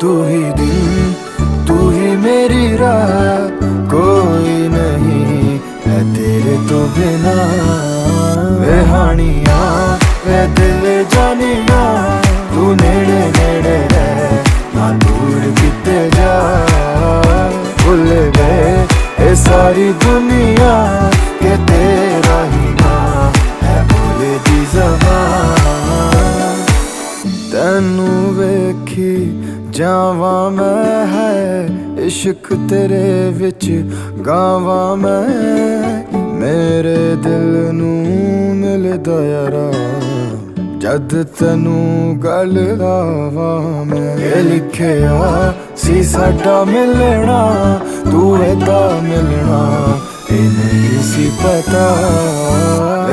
तू ही दिन, तू ही मेरी रात, कोई नहीं है तेरे तो बिना। वे हानिया वे दिल जानिया, तू नेड़े नेड़े रह ना दूर किते जा। भुल गए ये सारी दुनिया के तेरा ही ना है भोले दी ज़बान। तैनू वेखी जावा मैं है इश्क तेरे विच गावा मैं। मेरे दिल नू मिलदा यारा जद तैनू गल लावा मैं। ये लिखिया सी साडा मिलना, तू एदा मिलना ये नहीं सी पता।